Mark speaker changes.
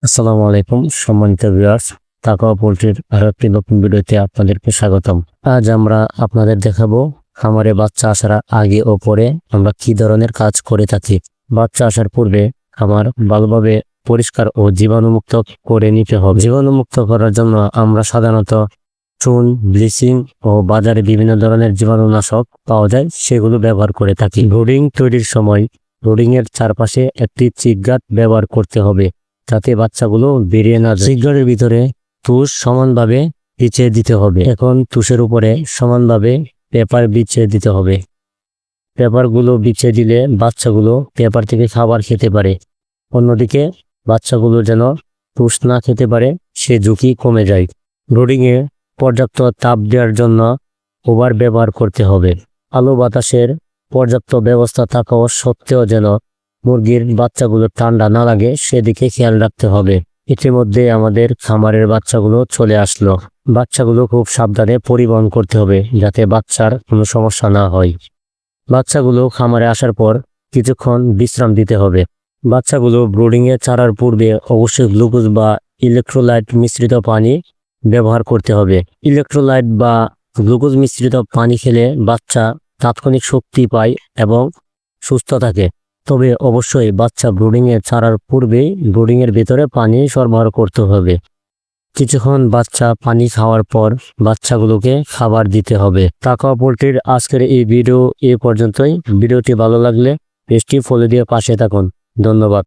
Speaker 1: আসসালামু আলাইকুম সম্মানিত ভিউয়ার্স, তাকওয়া পোল্ট্রির আরো একটি নতুন ভিডিওতে আপনাদেরকে স্বাগতম। আজ আমরা আপনাদের দেখাবো খামারে বাচ্চা আসার আগে ও পরে আমরা কি ধরনের কাজ করে থাকি। বাচ্চা আসার পূর্বে খামার ভালোভাবে পরিষ্কার ও জীবাণুমুক্ত করে নিতে হবে। জীবাণুমুক্ত করার জন্য আমরা সাধারণত চুন, ব্লিচিং ও বাজারে বিভিন্ন ধরনের জীবাণুনাশক পাওয়া যায়, সেগুলো ব্যবহার করে থাকি। ব্রুডিং তৈরির সময় ব্রুডিং এর চারপাশে একটি চিকগাট ব্যবহার করতে হবে যাতে বাচ্চাগুলো বেরিয়ে না যায়। চিকগাটের ভিতরে তুষ সমানভাবে বিছিয়ে দিতে হবে। এখন তুষের উপরে সমানভাবে পেপার বিছিয়ে দিতে হবে। পেপারগুলো বিছিয়ে দিলে বাচ্চাগুলো পেপার থেকে খাবার খেতে পারে। অন্যদিকে বাচ্চাগুলো যেন তুষ না খেতে পারে সে ঝুঁকি কমে যায়। ব্রুডিংয়ে পর্যাপ্ত তাপ দেওয়ার জন্য ওভার ব্যবহার করতে হবে। আলো বাতাসের পর্যাপ্ত ব্যবস্থা থাকা সত্ত্বেও যেন মুরগির বাচ্চাগুলো ঠান্ডা না লাগে সেদিকে খেয়াল রাখতে হবে। ইতিমধ্যে আমাদের খামারের বাচ্চাগুলো চলে আসলো। বাচ্চাগুলো খুব সাবধানে পরিবহন করতে হবে যাতে বাচ্চার কোনো সমস্যা না হয়। বাচ্চাগুলো খামারে আসার পর কিছুক্ষণ বিশ্রাম দিতে হবে। বাচ্চাগুলো ব্রুডিংয়ে ছাড়ার পূর্বে অবশ্যই গ্লুকোজ বা ইলেকট্রোলাইট মিশ্রিত পানি ব্যবহার করতে হবে। ইলেকট্রোলাইট বা গ্লুকোজ মিশ্রিত পানি খেলে বাচ্চা তাৎক্ষণিক শক্তি পায় এবং সুস্থ থাকে। তবে অবশ্যই বাচ্চা ব্রুডিংয়ে ছাড়ার পূর্বেই ব্রুডিংয়ের ভিতরে পানি সরবরাহ করতে হবে। কিছুক্ষণ বাচ্চা পানি খাওয়ার পর বাচ্চাগুলোকে খাবার দিতে হবে। তাকওয়া পোল্ট্রির আজকের এই ভিডিও এ পর্যন্তই। ভিডিওটি ভালো লাগলে পেজটি ফলো দিয়ে পাশে থাকুন। ধন্যবাদ।